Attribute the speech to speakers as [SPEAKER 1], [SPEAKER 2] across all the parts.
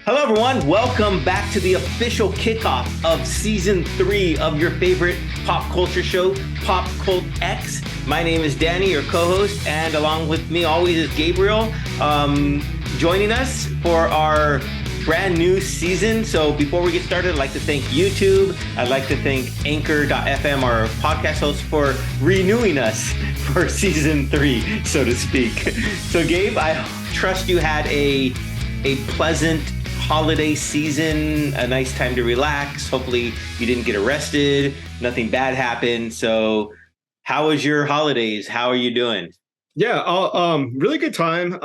[SPEAKER 1] Hello, everyone. Welcome back to the official kickoff of season 3 of your favorite pop culture show, PopCultX. My name is Danny, your co-host, and along with me always is Gabriel, joining us for our brand new season. So before we get started, I'd like to thank YouTube. I'd like to thank Anchor.fm, our podcast host, for renewing us for season 3, so to speak. So Gabe, I trust you had a pleasant holiday season, a nice time to relax. Hopefully you didn't get arrested, nothing bad happened. So how was your holidays? How are you doing?
[SPEAKER 2] Yeah, really good time.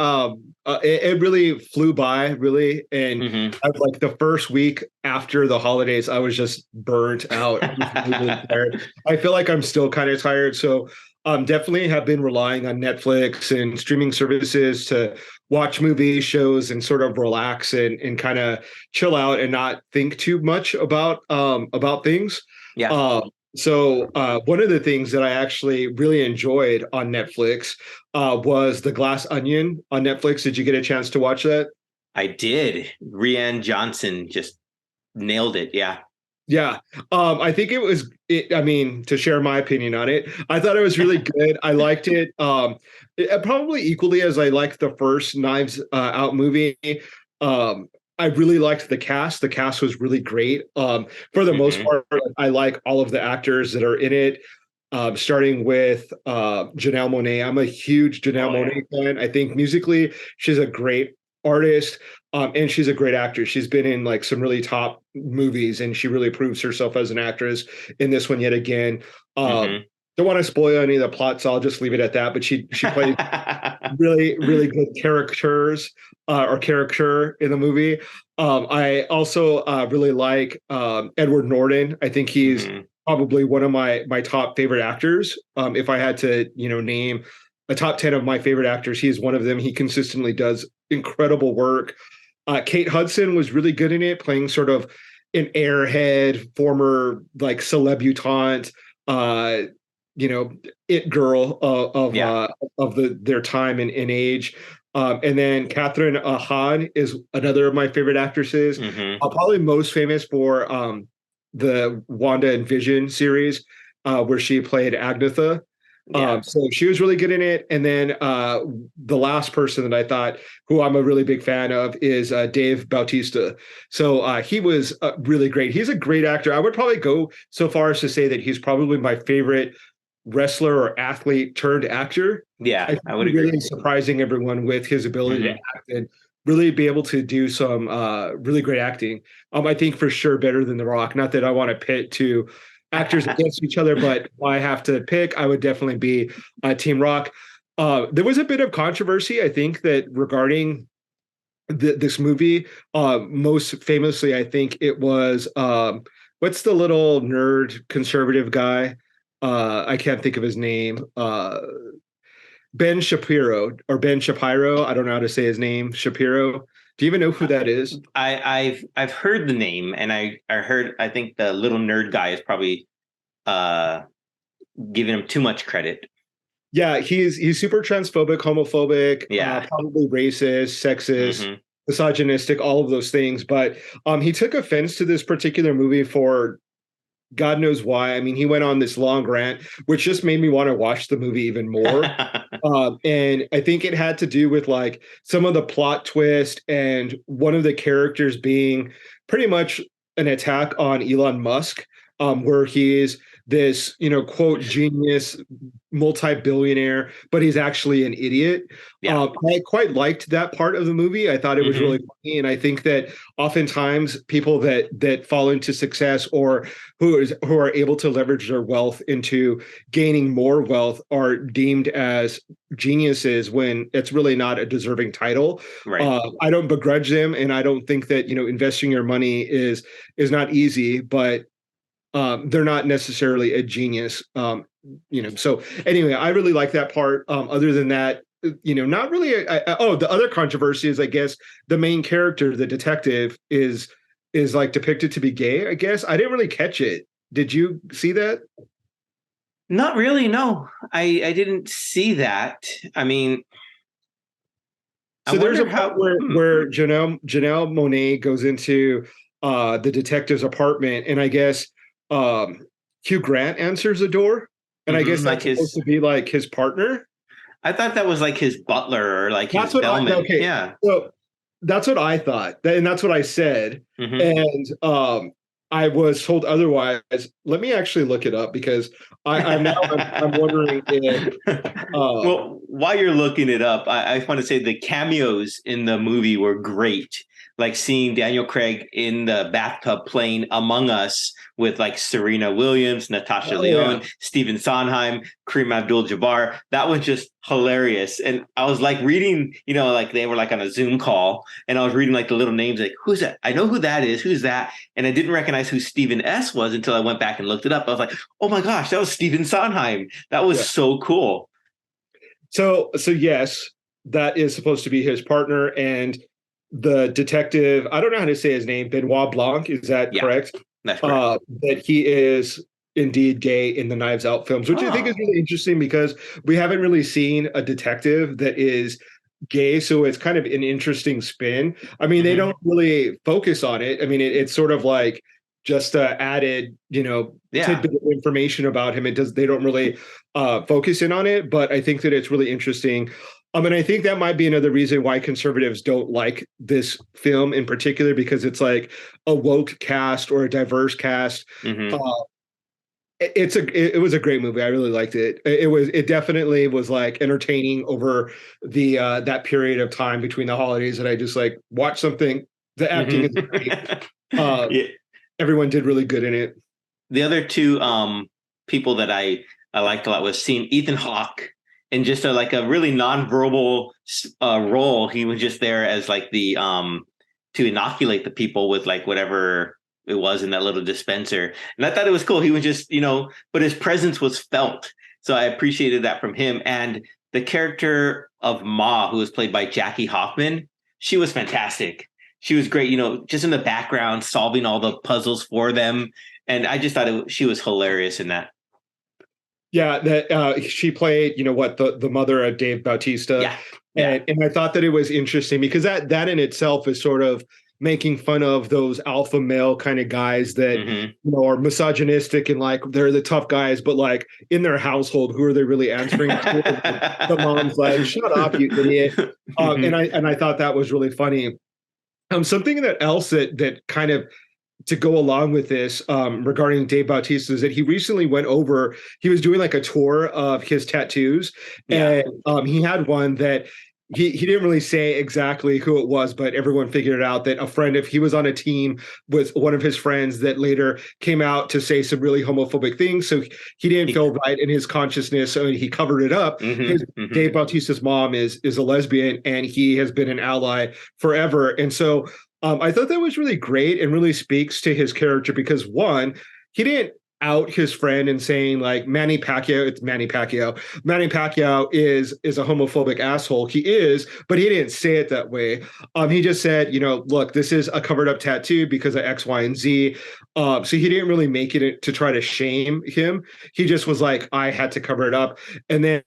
[SPEAKER 2] It really flew by, really. And like the first week after the holidays, I was just burnt out. I was really tired. I feel like I'm still kind of tired. So definitely have been relying on Netflix and streaming services to watch movies, shows, and sort of relax and kind of chill out and not think too much about things.
[SPEAKER 1] Yeah.
[SPEAKER 2] So one of the things that I actually really enjoyed on Netflix was The Glass Onion on Netflix. Did you get a chance to watch that?
[SPEAKER 1] I did. Rian Johnson just nailed it. Yeah.
[SPEAKER 2] Yeah. I think to share my opinion on it, I thought it was really good. I liked it. Probably equally as I liked the first Knives Out movie. I really liked the cast. The cast was really great. For the most part, I like all of the actors that are in it. Starting with Janelle Monáe. I'm a huge Janelle Monáe fan. I think musically, she's a great artist. And she's a great actress. She's been in like some really top movies, and she really proves herself as an actress in this one yet again. Don't want to spoil any of the plot, so I'll just leave it at that. But she plays really, really good character in the movie. I also really like Edward Norton. I think he's probably one of my top favorite actors. If I had to, name a top 10 of my favorite actors, he's one of them. He consistently does incredible work. Kate Hudson was really good in it, playing sort of an airhead, former like celebutante, it girl of their time and age. And then Catherine Hahn is another of my favorite actresses. Probably most famous for the Wanda and Vision series, where she played Agnetha. So she was really good in it. And then the last person that I thought, who I'm a really big fan of, is Dave Bautista. So he was really great. He's a great actor. I would probably go so far as to say that he's probably my favorite wrestler or athlete turned actor.
[SPEAKER 1] Yeah, I would agree.
[SPEAKER 2] Really surprising everyone with his ability to act and really be able to do some really great acting. I think for sure better than The Rock. Not that I want to pit two actors against each other, but if I have to pick, I would definitely be Team Rock. There was a bit of controversy, I think, that regarding this movie. Most famously, I think it was what's the little nerd conservative guy? I can't think of his name. Ben Shapiro or Ben Shapiro. I don't know how to say his name. Shapiro. Do you even know who that is?
[SPEAKER 1] I've heard the name, and I think the little nerd guy is probably giving him too much credit.
[SPEAKER 2] Yeah, he's super transphobic, homophobic,
[SPEAKER 1] Yeah,
[SPEAKER 2] probably racist, sexist, misogynistic, all of those things. But he took offense to this particular movie for God knows why. I mean, he went on this long rant, which just made me want to watch the movie even more. And I think it had to do with like some of the plot twist and one of the characters being pretty much an attack on Elon Musk, where he is this, quote, genius, multi-billionaire, but he's actually an idiot. I quite liked that part of the movie. I thought it was really funny. And I think that oftentimes people that fall into success or who are able to leverage their wealth into gaining more wealth are deemed as geniuses when it's really not a deserving title.
[SPEAKER 1] Right. I
[SPEAKER 2] don't begrudge them. And I don't think that, investing your money is not easy, but they're not necessarily a genius. So anyway, I really like that part. Other than that, not really. The other controversy is, I guess, the main character, the detective, is like depicted to be gay. I guess I didn't really catch it. Did you see that?
[SPEAKER 1] Not really. No, I didn't see that. I mean, I
[SPEAKER 2] So there's a
[SPEAKER 1] wonder
[SPEAKER 2] part
[SPEAKER 1] how.
[SPEAKER 2] where Janelle Monet goes into the detective's apartment, and I guess um, Hugh Grant answers the door, and I guess
[SPEAKER 1] Like
[SPEAKER 2] that's supposed
[SPEAKER 1] his.
[SPEAKER 2] to be like his partner.
[SPEAKER 1] I thought that was like his butler or like his
[SPEAKER 2] That's what I
[SPEAKER 1] bellman.
[SPEAKER 2] okay.
[SPEAKER 1] Yeah.
[SPEAKER 2] So that's what I thought, and that's what I said,
[SPEAKER 1] Hmm.
[SPEAKER 2] and I was told otherwise. Let me actually look it up because I'm wondering if um,
[SPEAKER 1] Well, while you're looking it up, I want to say the cameos in the movie were great. Like seeing Daniel Craig in the bathtub playing Among Us with like Serena Williams, Natasha
[SPEAKER 2] oh yeah,
[SPEAKER 1] Lyonne, Stephen Sondheim, Kareem Abdul-Jabbar. That was just hilarious. And I was like reading, like they were like on a Zoom call, and I was reading like the little names, like who's that? I know who that is. Who's that? And I didn't recognize who Stephen S was until I went back and looked it up. I was like, oh my gosh, that was Stephen Sondheim. That was
[SPEAKER 2] yeah.
[SPEAKER 1] so cool.
[SPEAKER 2] So yes, that is supposed to be his partner, and the detective. I don't know how to say his name. Benoit Blanc. Is that
[SPEAKER 1] Yeah,
[SPEAKER 2] correct?
[SPEAKER 1] that's correct.
[SPEAKER 2] That he is indeed gay in the Knives Out films, which I think is
[SPEAKER 1] Oh.
[SPEAKER 2] really interesting because we haven't really seen a detective that is gay, so it's kind of an interesting spin. I mean, they
[SPEAKER 1] Hmm.
[SPEAKER 2] don't really focus on it. I mean, it's sort of like just added,
[SPEAKER 1] Yeah.
[SPEAKER 2] tidbit of information about him. It does. They don't really focus in on it, but I think that it's really interesting. And I think that might be another reason why conservatives don't like this film in particular, because it's like a woke cast or a diverse cast. Uh,
[SPEAKER 1] Hmm.
[SPEAKER 2] it was a great movie. I really liked it. It definitely was like entertaining over the that period of time between the holidays, and I just like watched something. The acting
[SPEAKER 1] Hmm.
[SPEAKER 2] is great. Uh,
[SPEAKER 1] Yeah.
[SPEAKER 2] Everyone did really good in it.
[SPEAKER 1] The other two people that I liked a lot was seeing Ethan Hawke in just a really nonverbal role. He was just there as like the to inoculate the people with like whatever it was in that little dispenser. And I thought it was cool. He was just, but his presence was felt. So I appreciated that from him. And the character of Ma, who was played by Jackie Hoffman, she was fantastic. She was great, just in the background, solving all the puzzles for them. And I just thought she was hilarious in that.
[SPEAKER 2] Yeah, that she played, the mother of Dave Bautista,
[SPEAKER 1] Yeah. Yeah.
[SPEAKER 2] and I thought that it was interesting because that in itself is sort of making fun of those alpha male kind of guys that
[SPEAKER 1] Hmm.
[SPEAKER 2] are misogynistic and like they're the tough guys, but like in their household, who are they really answering to? Like, the mom's like, "Shut up, you idiot,"
[SPEAKER 1] Hmm.
[SPEAKER 2] and I thought that was really funny. Something that else that kind of to go along with this regarding Dave Bautista is that he recently went over, he was doing like a tour of his tattoos,
[SPEAKER 1] Yeah.
[SPEAKER 2] and he had one that he didn't really say exactly who it was, but everyone figured it out that a friend, if he was on a team with one of his friends that later came out to say some really homophobic things. So he didn't feel right in his consciousness. So he covered it up.
[SPEAKER 1] Hmm.
[SPEAKER 2] His
[SPEAKER 1] Hmm.
[SPEAKER 2] Dave Bautista's mom is a lesbian, and he has been an ally forever. And so I thought that was really great and really speaks to his character because one, he didn't out his friend and saying like Manny Pacquiao, it's Manny Pacquiao. Manny Pacquiao is a homophobic asshole. He is, but he didn't say it that way. He just said, look, this is a covered up tattoo because of X, Y, and Z. So he didn't really make it to try to shame him. He just was like, I had to cover it up. And then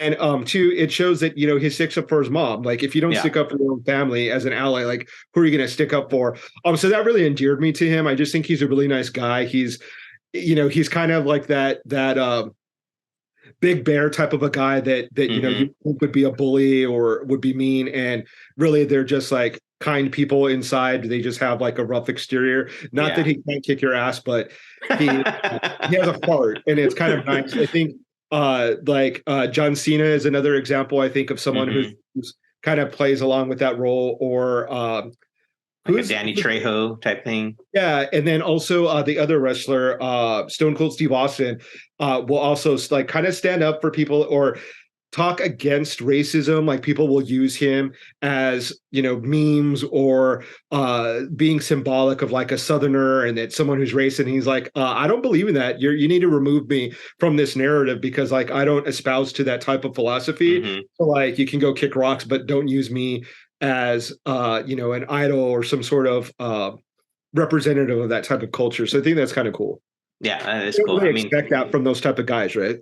[SPEAKER 2] two, it shows that he sticks up for his mom. Like if you don't
[SPEAKER 1] Yeah.
[SPEAKER 2] stick up for your own family as an ally, like who are you going to stick up for? So that really endeared me to him. I just think he's a really nice guy. He's kind of like that big bear type of a guy that you
[SPEAKER 1] Hmm.
[SPEAKER 2] think would be a bully or would be mean, and really they're just like kind people inside. They just have like a rough exterior. Not that
[SPEAKER 1] Yeah.
[SPEAKER 2] he can't kick your ass, but he he has a heart, and it's kind of nice. I think John Cena is another example. I think of someone
[SPEAKER 1] Hmm.
[SPEAKER 2] who's kind of plays along with that role, or
[SPEAKER 1] Like a
[SPEAKER 2] who's
[SPEAKER 1] Danny Trejo type thing.
[SPEAKER 2] yeah, and then also the other wrestler, Stone Cold Steve Austin, will also like kind of stand up for people or talk against racism. Like people will use him as memes or being symbolic of like a Southerner and that someone who's racist. And he's like, I don't believe in that. You need to remove me from this narrative because like I don't espouse to that type of philosophy.
[SPEAKER 1] Hmm.
[SPEAKER 2] So like you can go kick rocks, but don't use me as an idol or some sort of representative of that type of culture. So I think that's kind of cool.
[SPEAKER 1] Yeah, that is
[SPEAKER 2] You don't
[SPEAKER 1] cool. I
[SPEAKER 2] really
[SPEAKER 1] mean,
[SPEAKER 2] expect that from those type of guys, right?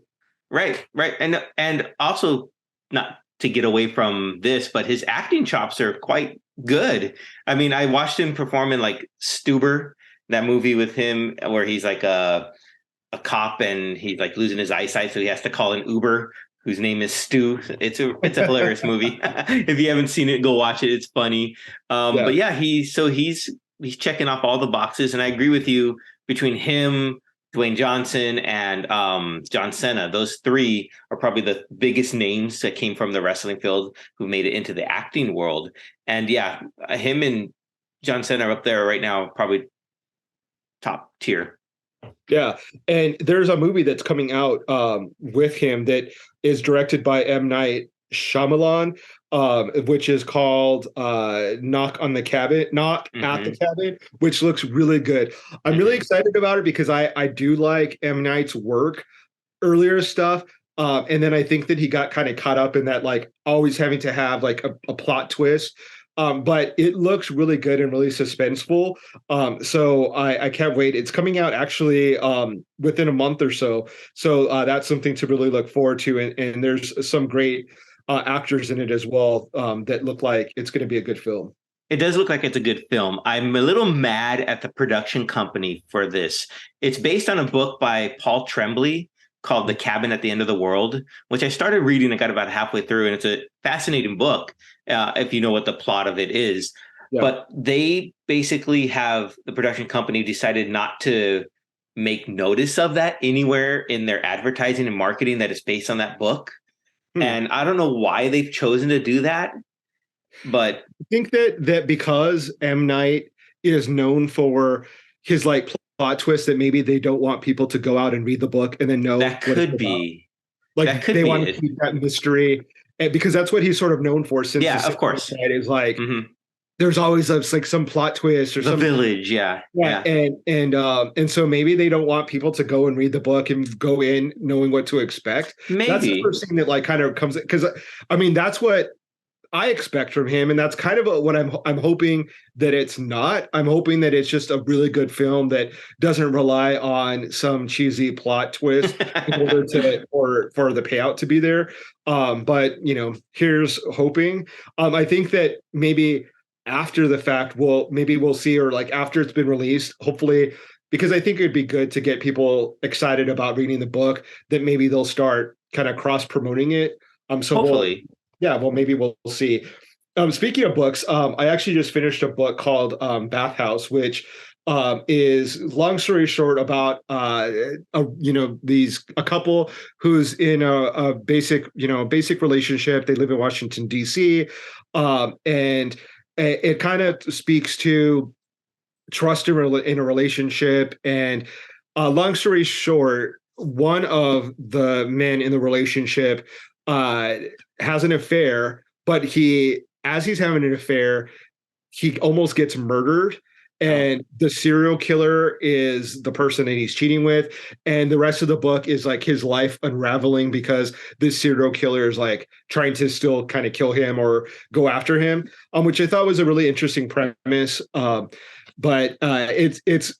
[SPEAKER 1] right, right, and also not to get away from this, but his acting chops are quite good. I mean, I watched him perform in like Stuber, that movie with him where he's like a cop and he's like losing his eyesight, so he has to call an Uber whose name is Stu. It's a hilarious movie. If you haven't seen it, go watch it. It's funny. But yeah, he's checking off all the boxes, and I agree with you. Between him, Dwayne Johnson, and John Cena, those three are probably the biggest names that came from the wrestling field who made it into the acting world. And yeah, him and John Cena are up there right now, probably top tier.
[SPEAKER 2] Yeah, and there's a movie that's coming out with him that is directed by M. Night Shyamalan, which is called Knock at the Cabin, which looks really good. I'm really excited about it because I do like M. Night's work, earlier stuff. And then I think that he got kind of caught up in that, like always having to have like a plot twist. But it looks really good and really suspenseful. So I can't wait. It's coming out actually within a month or so. So that's something to really look forward to. And there's some great actors in it as well that look like it's going to be a good film.
[SPEAKER 1] It does look like it's a good film. I'm a little mad at the production company for this. It's based on a book by Paul Tremblay called The Cabin at the End of the World, which I started reading. I got about halfway through, and it's a fascinating book if you know what the plot of it is. Yeah. But they basically have, the production company decided not to make notice of that anywhere in their advertising and marketing that is based on that book. And I don't know why they've chosen to do that, but
[SPEAKER 2] I think that because M. Night is known for his like plot twist, that maybe they don't want people to go out and read the book and then know
[SPEAKER 1] that could be
[SPEAKER 2] like that could they want to keep that mystery, and because that's what he's sort of known for since
[SPEAKER 1] of course
[SPEAKER 2] is like there's always like some plot twist or
[SPEAKER 1] the
[SPEAKER 2] something.
[SPEAKER 1] Village,
[SPEAKER 2] and so maybe they don't want people to go and read the book and go in knowing what to expect.
[SPEAKER 1] Maybe
[SPEAKER 2] that's the first thing that like kind of comes, because I mean that's what I expect from him, and that's kind of what I'm hoping that it's not. I'm hoping that it's just a really good film that doesn't rely on some cheesy plot twist in order to for the payout to be there. But you know, here's hoping. I think that maybe after the fact, we'll see, or like after it's been released, hopefully, because I think it'd be good to get people excited about reading the book, that maybe they'll start kind of cross promoting it. So
[SPEAKER 1] hopefully.
[SPEAKER 2] Maybe we'll see. Speaking of books, I actually just finished a book called Bathhouse, which is, long story short, about a couple who's in a basic relationship. They live in Washington, D.C., and it kind of speaks to trust in a relationship. And long story short, one of the men in the relationship has an affair, but as he's having an affair, he almost gets murdered. And the serial killer is the person that he's cheating with. And the rest of the book is like his life unraveling because this serial killer is like trying to still kind of kill him or go after him, which I thought was a really interesting premise. But it's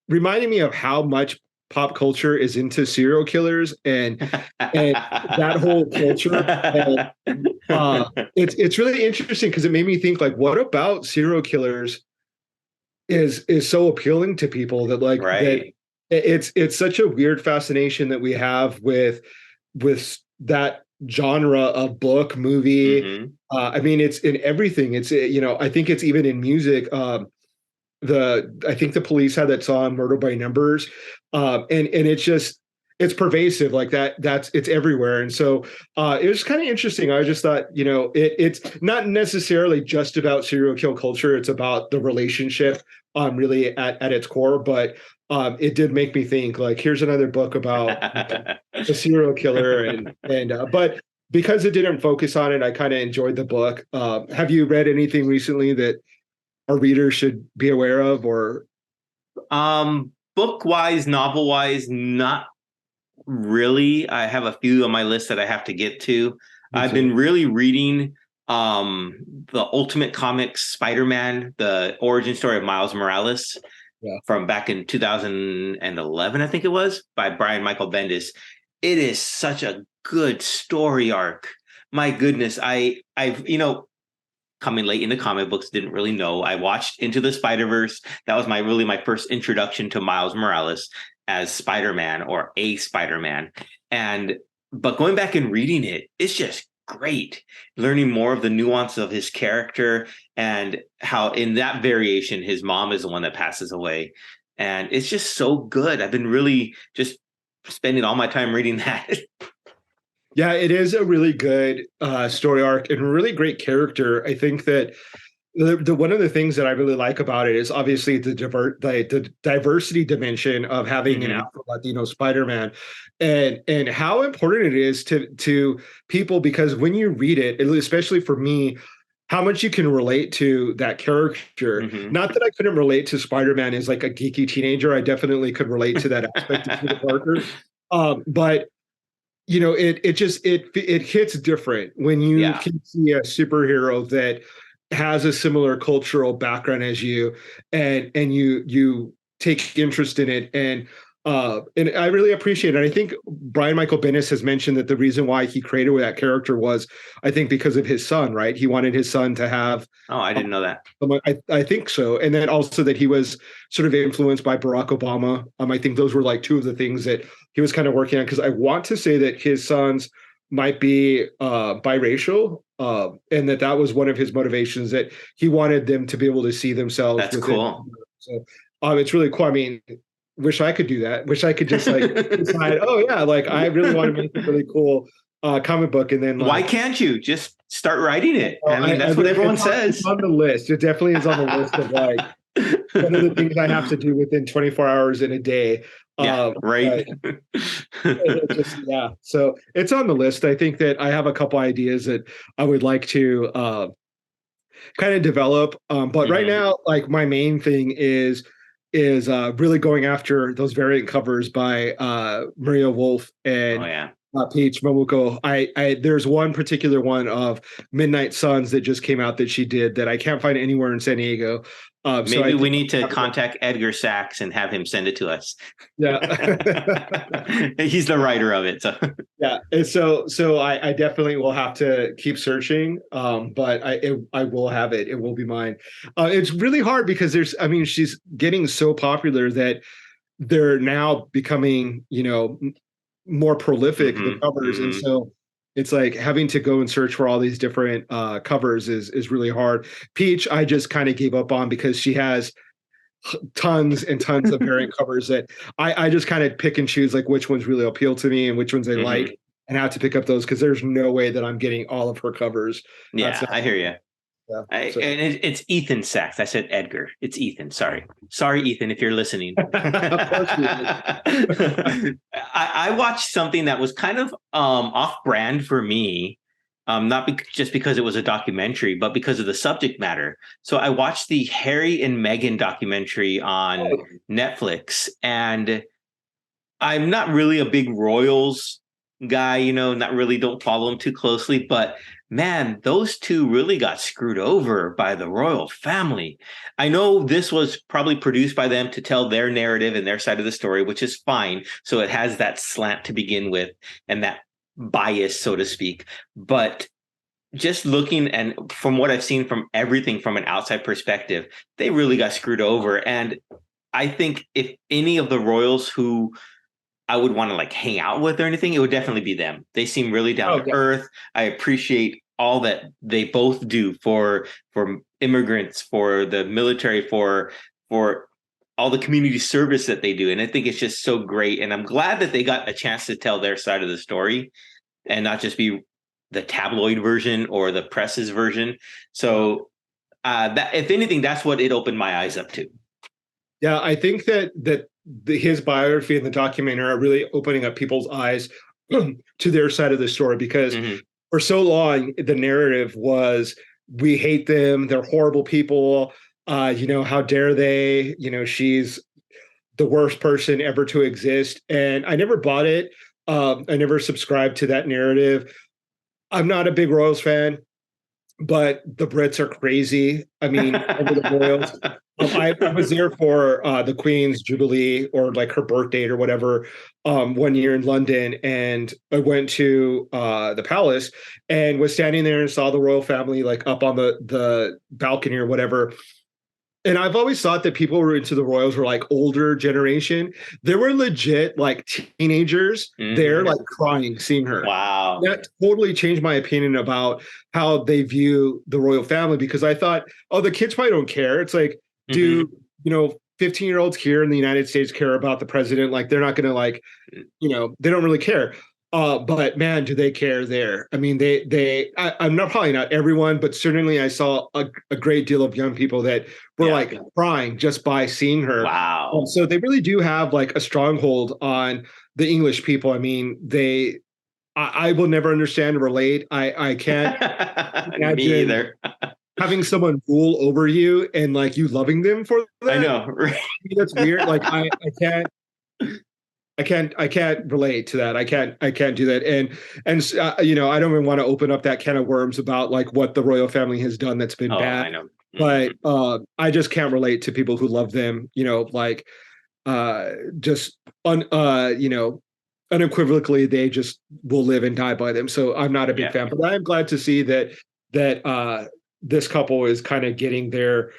[SPEAKER 2] reminding me of how much pop culture is into serial killers and that whole culture. And, it's really interesting because it made me think, like, what about serial killers is so appealing to people that like that it's such a weird fascination that we have with that genre of book, movie. I mean, it's in everything. It's, I think it's even in music. I think the Police had that song "Murder by Numbers," and it's pervasive like that. It's everywhere, and so it was kind of interesting. I just thought, it's not necessarily just about serial kill culture. It's about the relationship, really at its core. But it did make me think, like, here's another book about a serial killer, and but because it didn't focus on it, I kind of enjoyed the book. Have you read anything recently that our readers should be aware of, or
[SPEAKER 1] book wise, novel wise? Not really. I have a few on my list that I have to get to. I've been really reading the Ultimate Comics Spider-Man, the origin story of Miles Morales, from back in 2011, I think it was, by Brian Michael Bendis. It is such a good story arc, My goodness, I've coming late into comic books, didn't really know. I watched Into the Spider-Verse. That was my first introduction to Miles Morales as Spider-Man or a Spider-Man. But going back and reading it, it's just great. Learning more of the nuance of his character and how in that variation, his mom is the one that passes away. And it's just so good. I've been really just spending all my time reading that.
[SPEAKER 2] Yeah, it is a really good story arc and a really great character. I think that the one of the things that I really like about it is obviously the diversity dimension of having an Afro Latino Spider-Man, and how important it is to people, because when you read it, especially for me, how much you can relate to that character. Not that I couldn't relate to Spider-Man as like a geeky teenager. I definitely could relate to that aspect of Peter Parker. But it hits different when you can see a superhero that has a similar cultural background as you, and you take interest in it, and I really appreciate it. I think Brian Michael Bendis has mentioned that the reason why he created that character was, I think, because of his son, right? He wanted his son to have.
[SPEAKER 1] Oh, I didn't know that.
[SPEAKER 2] I think so. And then also that he was sort of influenced by Barack Obama. I think those were like two of the things that he was kind of working on, because I want to say that his sons might be biracial, and that was one of his motivations, that he wanted them to be able to see themselves.
[SPEAKER 1] That's cool.
[SPEAKER 2] So it's really cool. I mean, wish I could do that. Wish I could just like decide, oh yeah, like I really want to make a really cool comic book, and then
[SPEAKER 1] why can't you just start writing it? I mean, that's what everyone says.
[SPEAKER 2] It's on the list. It definitely is on the list of like one of the things I have to do within 24 hours in a day.
[SPEAKER 1] Right.
[SPEAKER 2] So it's on the list. I think that I have a couple ideas that I would like to kind of develop. But right now, like my main thing is really going after those variant covers by Maria Wolf and Peach Momoko. There's one particular one of Midnight Suns that just came out that she did that I can't find anywhere in San Diego.
[SPEAKER 1] Maybe we need to contact Edgar Sachs and have him send it to us.
[SPEAKER 2] Yeah.
[SPEAKER 1] He's the writer of it. So.
[SPEAKER 2] Yeah. And so I definitely will have to keep searching. But I will have it. It will be mine. It's really hard because she's getting so popular that they're now becoming, more prolific, the covers. And so it's like having to go and search for all these different covers is really hard. Peach, I just kind of gave up on because she has tons and tons of variant covers that I just kind of pick and choose like which ones really appeal to me and which ones I like, and have to pick up those because there's no way that I'm getting all of her covers.
[SPEAKER 1] Yeah, I hear you.
[SPEAKER 2] Yeah,
[SPEAKER 1] and it's Ethan Sachs. I said Edgar. It's Ethan. Sorry, Ethan, if you're listening.
[SPEAKER 2] Of course you did.
[SPEAKER 1] I watched something that was kind of off-brand for me, not just because it was a documentary, but because of the subject matter. So I watched the Harry and Meghan documentary on Netflix, and I'm not really a big royals guy, don't follow them too closely, but man, those two really got screwed over by the royal family. I know this was probably produced by them to tell their narrative and their side of the story, which is fine. So it has that slant to begin with and that bias, so to speak. But just looking and from what I've seen from everything from an outside perspective, they really got screwed over. And I think if any of the royals who I would want to like hang out with or anything, it would definitely be them. They seem really down to earth. I appreciate all that they both do for immigrants, for the military, for all the community service that they do. And I think it's just so great. And I'm glad that they got a chance to tell their side of the story and not just be the tabloid version or the press's version. So that, if anything, that's what it opened my eyes up to.
[SPEAKER 2] Yeah, I think that his biography and the documentary are really opening up people's eyes to their side of the story, because for so long the narrative was, we hate them, they're horrible people, how dare they, she's the worst person ever to exist. And I never bought it. I never subscribed to that narrative. I'm not a big Royals fan. but the Brits are crazy. I mean, over the royals. I was there for the Queen's Jubilee or like her birth date or whatever 1 year in London, and I went to the palace and was standing there and saw the royal family like up on the balcony or whatever. And I've always thought that people who were into the Royals were like older generation. There were legit like teenagers there, like crying seeing her.
[SPEAKER 1] Wow.
[SPEAKER 2] That totally changed my opinion about how they view the royal family, because I thought, oh, the kids probably don't care. It's like, do 15-year-olds here in the United States care about the president? Like, they're not going to like, they don't really care. But man, do they care there? I mean, I'm not probably not everyone, but certainly I saw a great deal of young people that were like crying just by seeing her.
[SPEAKER 1] Wow.
[SPEAKER 2] So they really do have like a stronghold on the English people. I mean, I will never understand or relate. I can't imagine
[SPEAKER 1] me either.
[SPEAKER 2] having someone rule over you and like you loving them for that.
[SPEAKER 1] I know. Right?
[SPEAKER 2] That's weird. Like I can't relate to that. I can't do that. And I don't even want to open up that can of worms about like what the royal family has done that's been bad.
[SPEAKER 1] I know.
[SPEAKER 2] But I just can't relate to people who love them, like just unequivocally, they just will live and die by them. So I'm not a big fan, but I'm glad to see that this couple is kind of getting their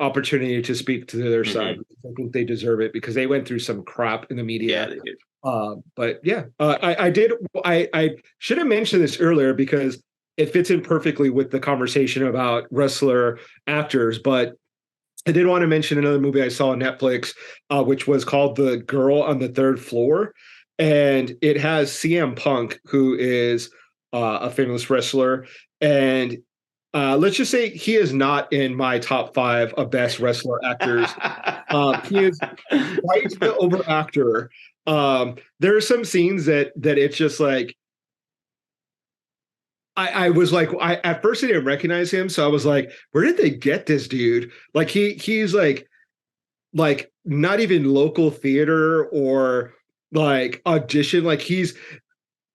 [SPEAKER 2] opportunity to speak to their side. I think they deserve it because they went through some crap in the media.
[SPEAKER 1] Yeah, they did.
[SPEAKER 2] But yeah, I should have mentioned this earlier because it fits in perfectly with the conversation about wrestler actors. But I did want to mention another movie I saw on Netflix, which was called The Girl on the Third Floor. And it has CM Punk, who is a famous wrestler. And let's just say he is not in my top 5 of best wrestler actors. He is quite the over actor. There are some scenes that it's just like, I was like, at first I didn't recognize him. So I was like, where did they get this dude? Like he's like not even local theater or like audition. Like he's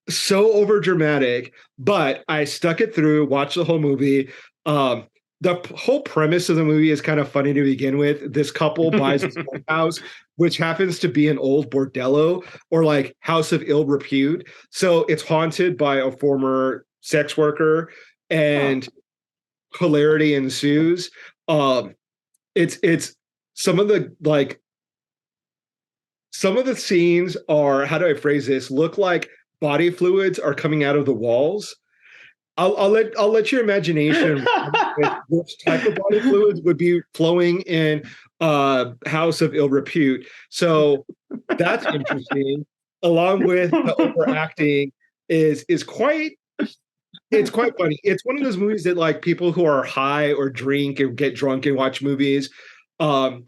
[SPEAKER 2] so over dramatic, but I stuck it through, watched the whole movie. The whole premise of the movie is kind of funny to begin with. This couple buys this house, which happens to be an old bordello or like house of ill repute. So it's haunted by a former sex worker, and hilarity ensues. It's some of the scenes are, how do I phrase this? Look like body fluids are coming out of the walls. I'll let your imagination which type of body fluids would be flowing in house of ill repute. So that's interesting. Along with the overacting is quite. It's quite funny. It's one of those movies that like people who are high or drink and get drunk and watch movies. I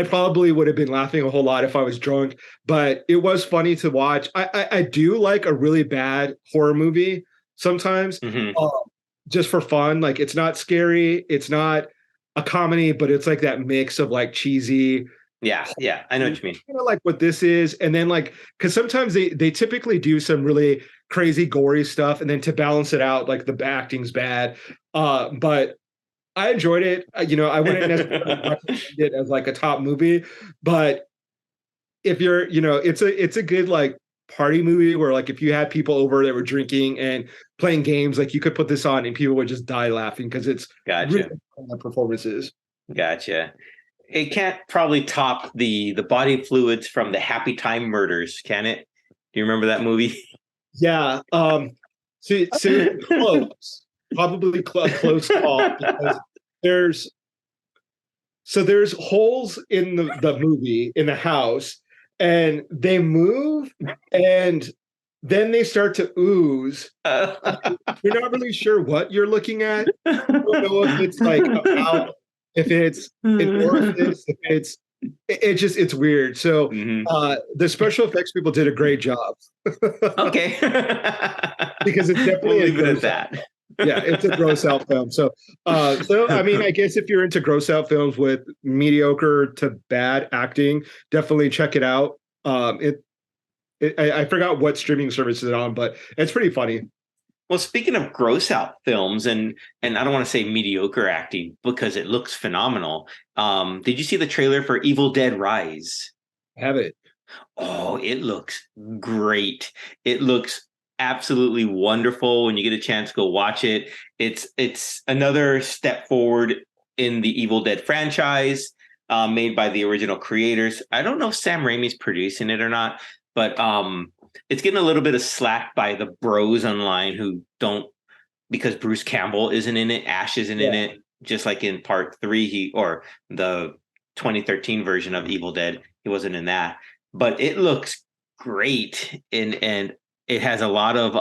[SPEAKER 2] probably would have been laughing a whole lot if I was drunk, but it was funny to watch. I do like a really bad horror movie sometimes, just for fun. Like it's not scary, it's not a comedy, but it's like that mix of like cheesy.
[SPEAKER 1] Yeah, I know what you mean.
[SPEAKER 2] Kind of like what this is, and then like because sometimes they typically do some really crazy gory stuff, and then to balance it out, like the acting's bad. But I enjoyed it. I wouldn't necessarily recommend it as like a top movie, but if you're, it's a good like party movie where like if you had people over that were drinking and playing games, like you could put this on and people would just die laughing because it's really fun performances.
[SPEAKER 1] Gotcha. It can't probably top the body fluids from the Happy Time Murders, can it? Do you remember that movie?
[SPEAKER 2] Yeah. So close. Probably a close call because there's holes in the movie in the house, and they move and then they start to ooze. You're not really sure what you're looking at. You don't know if it's like about, if it's an orifice, if it's weird. So the special effects people did a great job.
[SPEAKER 1] Okay.
[SPEAKER 2] Because it's definitely
[SPEAKER 1] we'll leave it at that.
[SPEAKER 2] Yeah, it's a gross out film. So I mean, I guess if you're into gross out films with mediocre to bad acting, definitely check it out. I forgot what streaming service it's on, but it's pretty funny.
[SPEAKER 1] Well, speaking of gross out films and I don't want to say mediocre acting because it looks phenomenal. Did you see the trailer for Evil Dead Rise?
[SPEAKER 2] Have it.
[SPEAKER 1] Oh, it looks great. It looks absolutely wonderful. When you get a chance, go watch it. It's another step forward in the Evil Dead franchise, made by the original creators. I don't know if Sam Raimi's producing it or not, but it's getting a little bit of slack by the bros online who don't, because Bruce Campbell isn't in it, Ash isn't in it, just like in part 3, or the 2013 version of Evil Dead, he wasn't in that. But it looks great, and it has a lot of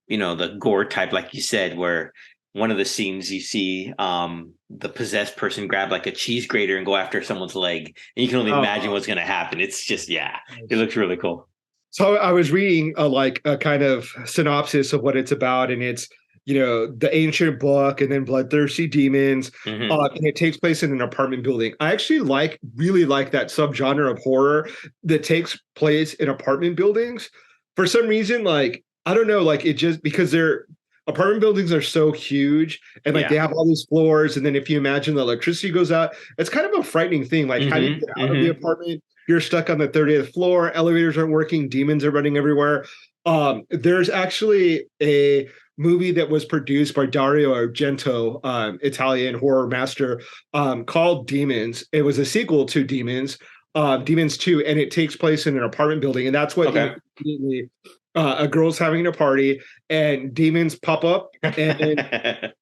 [SPEAKER 1] the gore type, like you said, where one of the scenes you see the possessed person grab like a cheese grater and go after someone's leg, and you can only imagine what's going to happen. It's just, it looks really cool.
[SPEAKER 2] So I was reading a kind of synopsis of what it's about, and it's the ancient book, and then bloodthirsty demons, and it takes place in an apartment building. I actually really like that subgenre of horror that takes place in apartment buildings. For some reason, like I don't know, like it just because they're apartment buildings are so huge, and like they have all these floors, and then if you imagine the electricity goes out, it's kind of a frightening thing. Like how do you get out of the apartment? You're stuck on the 30th floor. Elevators aren't working. Demons are running everywhere. There's actually a movie that was produced by Dario Argento, Italian horror master, called Demons. It was a sequel to Demons, Demons 2, and it takes place in an apartment building. And that's what a girl's having a party, and demons pop up, and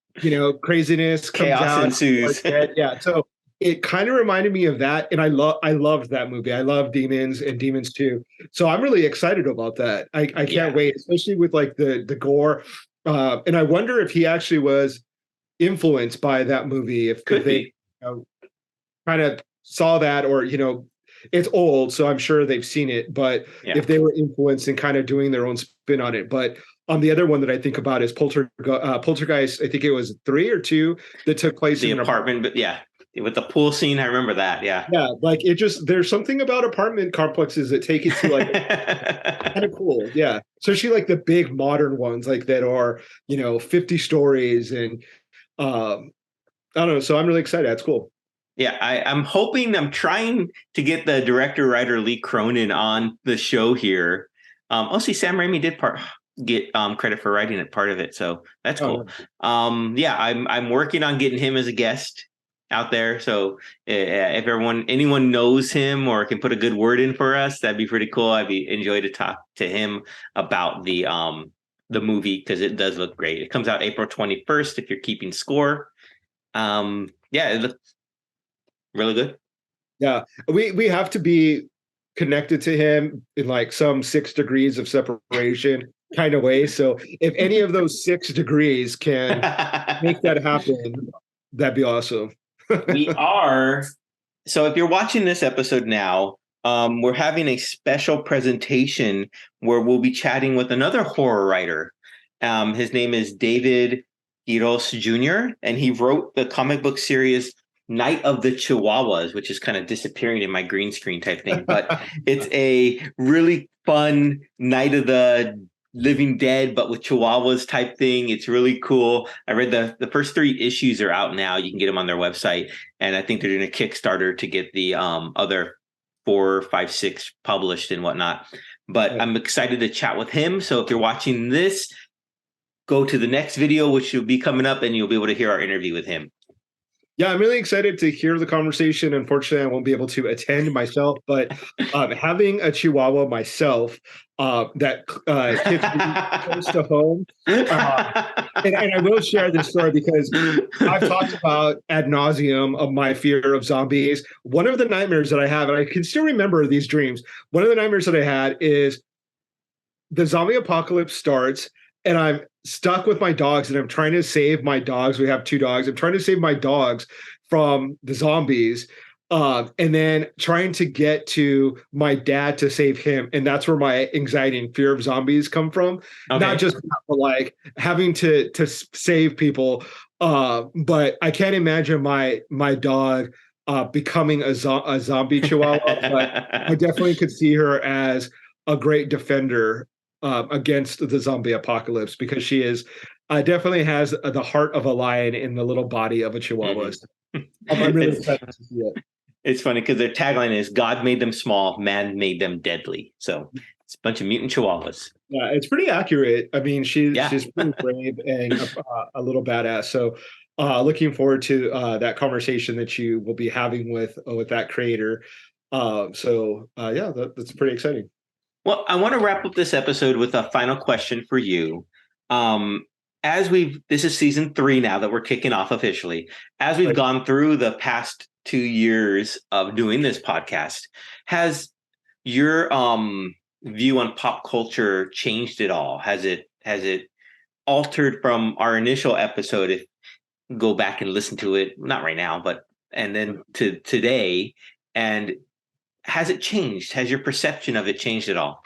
[SPEAKER 2] craziness comes
[SPEAKER 1] chaos
[SPEAKER 2] out,
[SPEAKER 1] ensues.
[SPEAKER 2] Yeah, so it kind of reminded me of that, and I loved that movie. I love Demons and Demons 2. So I'm really excited about that. I can't wait, especially with like the gore. And I wonder if he actually was influenced by that movie, if they kind of saw that, or it's old, so I'm sure they've seen it, but if they were influenced and kind of doing their own spin on it. But the other one that I think about is Poltergeist. I think it was 3 or 2 that took place in an apartment.
[SPEAKER 1] But with the pool scene, I remember that. Yeah,
[SPEAKER 2] like it just, there's something about apartment complexes that take it to like kind of cool. Yeah, especially like the big modern ones, like that are 50 stories, and I don't know. So I'm really excited. That's cool.
[SPEAKER 1] Yeah, I'm trying to get the director writer Lee Cronin on the show here. See, Sam Raimi did get credit for writing it, part of it, so that's cool. I'm working on getting him as a guest out there. So if anyone knows him or can put a good word in for us, that'd be pretty cool. Enjoy to talk to him about the movie, because it does look great. It comes out April 21st if you're keeping score. It looks really good.
[SPEAKER 2] Yeah, we have to be connected to him in like some 6 degrees of separation kind of way. So if any of those 6 degrees can make that happen, that'd be awesome.
[SPEAKER 1] We are. So if you're watching this episode now, we're having a special presentation where we'll be chatting with another horror writer. His name is David Quiros Jr., and he wrote the comic book series Night of the Chihuahuas, which is kind of disappearing in my green screen type thing. But it's a really fun Night of the Living Dead, but with Chihuahuas type thing. It's really cool. I read the first 3 issues are out now. You can get them on their website. And I think they're doing a Kickstarter to get the other 4, 5, 6 published and whatnot. But I'm excited to chat with him. So if you're watching this, go to the next video, which will be coming up, and you'll be able to hear our interview with him.
[SPEAKER 2] Yeah, I'm really excited to hear the conversation. Unfortunately, I won't be able to attend myself, but having a Chihuahua myself, that hits me close to home. And I will share this story because I've talked about ad nauseum of my fear of zombies. One of the nightmares that I have, and I can still remember these dreams, one of the nightmares that I had is the zombie apocalypse starts, and I'm stuck with my dogs, and I'm trying to save my dogs. We have 2 dogs. I'm trying to save my dogs from the zombies, and then trying to get to my dad to save him. And that's where my anxiety and fear of zombies come from. Okay. Not just like having to save people, but I can't imagine my dog becoming a zombie Chihuahua. But I definitely could see her as a great defender against the zombie apocalypse, because she is definitely has the heart of a lion in the little body of a chihuahua.
[SPEAKER 1] Mm-hmm.
[SPEAKER 2] I'm really
[SPEAKER 1] it's,
[SPEAKER 2] excited to see it.
[SPEAKER 1] it's funny because their tagline is "God made them small, man made them deadly." So it's a bunch of mutant chihuahuas.
[SPEAKER 2] Yeah, it's pretty accurate. I mean,
[SPEAKER 1] Yeah.
[SPEAKER 2] she's pretty brave and a little badass. So, looking forward to that conversation that you will be having with that creator. Yeah, that's pretty exciting.
[SPEAKER 1] Well, I want to wrap up this episode with a final question for you. Um, this is season 3 now that we're kicking off officially. As we've
[SPEAKER 2] Right.
[SPEAKER 1] gone through the past 2 years of doing this podcast, has your view on pop culture changed at all? Has it altered from our initial episode? If go back and listen to it, not right now, but and then to today, and has it changed? Has your perception of it changed at all?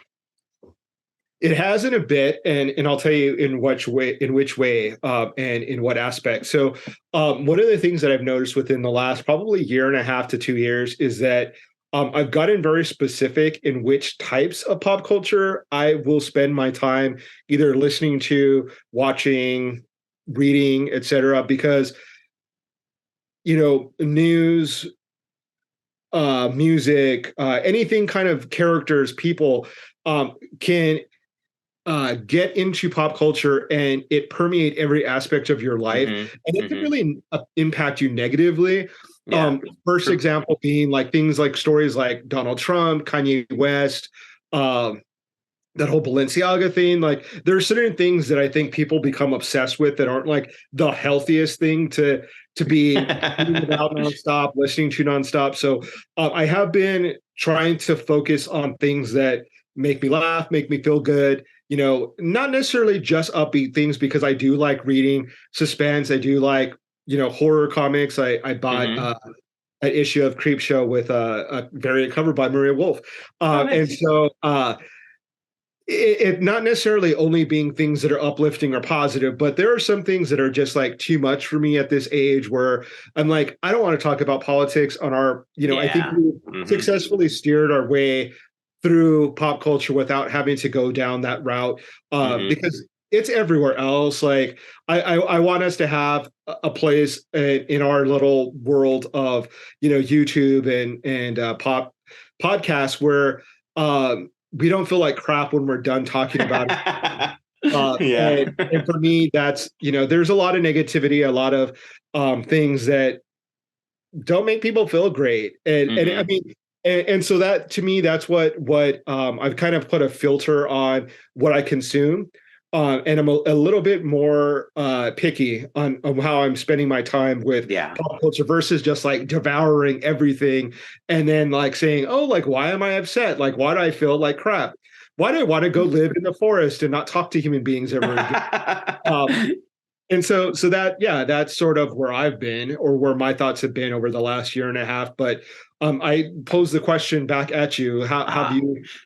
[SPEAKER 2] It has in a bit, and I'll tell you in which way, and in what aspect. So, one of the things that I've noticed within the last probably year and a half to 2 years is that I've gotten very specific in which types of pop culture I will spend my time either listening to, watching, reading, etc. Because news, music, anything kind of characters, people can get into pop culture and it permeate every aspect of your life,
[SPEAKER 1] Mm-hmm.
[SPEAKER 2] and it can
[SPEAKER 1] Mm-hmm.
[SPEAKER 2] really impact you negatively.
[SPEAKER 1] Yeah.
[SPEAKER 2] First example being like things like stories like Donald Trump, Kanye West, um, that whole Balenciaga thing. Like there are certain things that I think people become obsessed with that aren't like the healthiest thing to be reading about nonstop, listening to nonstop. So I have been trying to focus on things that make me laugh, make me feel good. Not necessarily just upbeat things, because I do like reading suspense. I do like horror comics. I bought
[SPEAKER 1] Mm-hmm.
[SPEAKER 2] an issue of Creepshow with a variant cover by Maria Wolf,
[SPEAKER 1] Oh,
[SPEAKER 2] and
[SPEAKER 1] nice.
[SPEAKER 2] so. It not necessarily only being things that are uplifting or positive, but there are some things that are just like too much for me at this age, where I'm like, I don't want to talk about politics on our, I think
[SPEAKER 1] Yeah.
[SPEAKER 2] we
[SPEAKER 1] Mm-hmm.
[SPEAKER 2] successfully steered our way through pop culture without having to go down that route,
[SPEAKER 1] Mm-hmm.
[SPEAKER 2] because it's everywhere else. Like I want us to have a place in our little world of, YouTube and pop podcasts where, we don't feel like crap when we're done talking about it.
[SPEAKER 1] Yeah.
[SPEAKER 2] And for me, that's, there's a lot of negativity, a lot of things that don't make people feel great. And I
[SPEAKER 1] Mm-hmm.
[SPEAKER 2] mean, and so that to me, that's what I've kind of put a filter on what I consume. And I'm a little bit more picky on how I'm spending my time with
[SPEAKER 1] Yeah.
[SPEAKER 2] pop culture versus just like devouring everything and then like saying, oh, like, why am I upset? Like, why do I feel like crap? Why do I want to go live in the forest and not talk to human beings ever again? And so that, yeah, that's sort of where I've been, or where my thoughts have been over the last year and a half. But I pose the question back at you: How have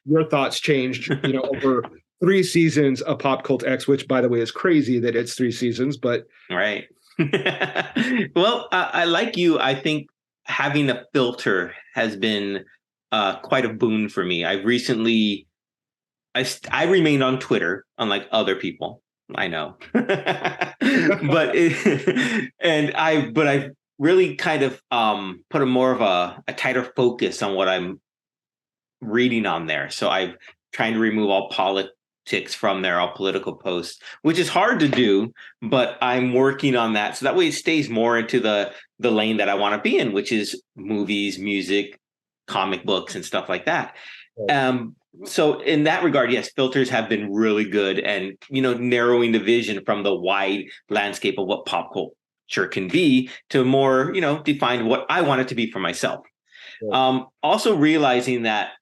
[SPEAKER 2] your thoughts changed? Over 3 seasons of Pop Cult X, which, by the way, is crazy that it's 3 seasons. But
[SPEAKER 1] Right. Well, I like you. I think having a filter has been quite a boon for me. I've recently, I remained on Twitter, unlike other people. I know, but I've really kind of put a more of a tighter focus on what I'm reading on there. So I've trying to remove all politics from there, all political posts, which is hard to do, but I'm working on that. So that way it stays more into the lane that I want to be in, which is movies, music, comic books, and stuff like that. So in that regard, yes, filters have been really good, and narrowing the vision from the wide landscape of what pop culture can be to more, define what I want it to be for myself. Also realizing that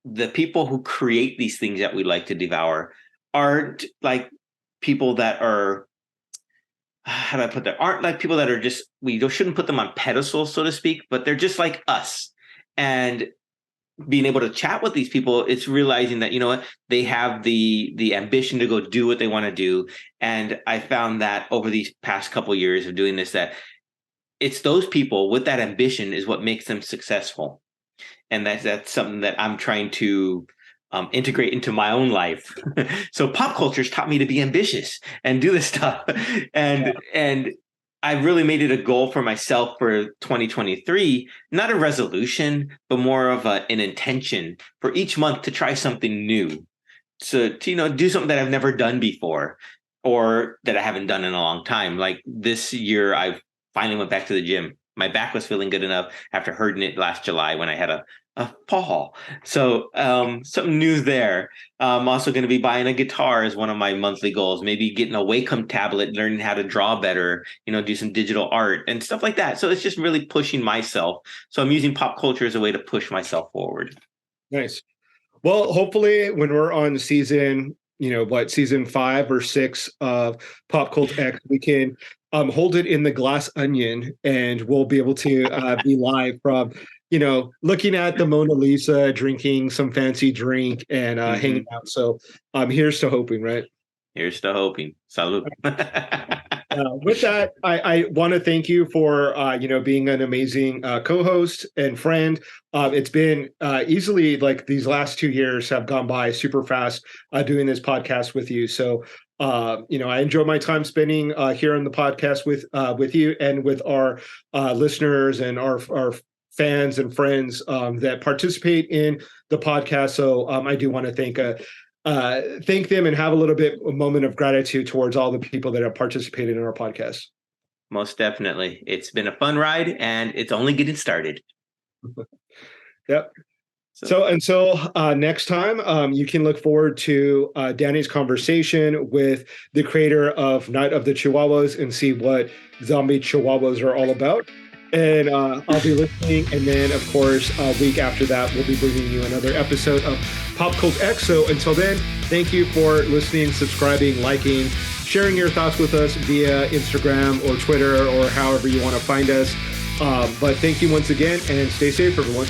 [SPEAKER 1] the people who create these things that we like to devour aren't like people that are, how do I put that? Aren't like people that are just, we shouldn't put them on pedestals, so to speak, but they're just like us. And being able to chat with these people, it's realizing that, what, they have the ambition to go do what they want to do. And I found that over these past couple of years of doing this, that it's those people with that ambition is what makes them successful. And that's something that I'm trying to integrate into my own life. So pop culture's taught me to be ambitious and do this stuff. And I really made it a goal for myself for 2023, not a resolution, but more of an intention for each month to try something new. So to, do something that I've never done before or that I haven't done in a long time. Like this year, I finally went back to the gym. My back was feeling good enough after hurting it last July when I had a fall. So something new there. I'm also going to be buying a guitar as one of my monthly goals, maybe getting a Wacom tablet, learning how to draw better, do some digital art and stuff like that. So it's just really pushing myself. So I'm using pop culture as a way to push myself forward.
[SPEAKER 2] Nice. Well, hopefully when we're on season 5 or 6 of PopCultX, we can hold it in the glass onion and we'll be able to be live from, looking at the Mona Lisa, drinking some fancy drink and hanging out. So here's to hoping, right?
[SPEAKER 1] Here's to hoping. Salud.
[SPEAKER 2] With that, I want to thank you for, being an amazing co-host and friend. It's been easily like these last 2 years have gone by super fast doing this podcast with you. So, I enjoy my time spending here on the podcast with you and with our listeners and our fans and friends that participate in the podcast. So I do want to thank them and have a moment of gratitude towards all the people that have participated in our podcast.
[SPEAKER 1] Most definitely. It's been a fun ride and it's only getting started.
[SPEAKER 2] Yep. So until next time, you can look forward to Danny's conversation with the creator of Night of the Chihuahuas and see what zombie chihuahuas are all about. And I'll be listening. And then, of course, a week after that, we'll be bringing you another episode of PopCultX. So until then, thank you for listening, subscribing, liking, sharing your thoughts with us via Instagram or Twitter or however you want to find us. But thank you once again and stay safe, everyone.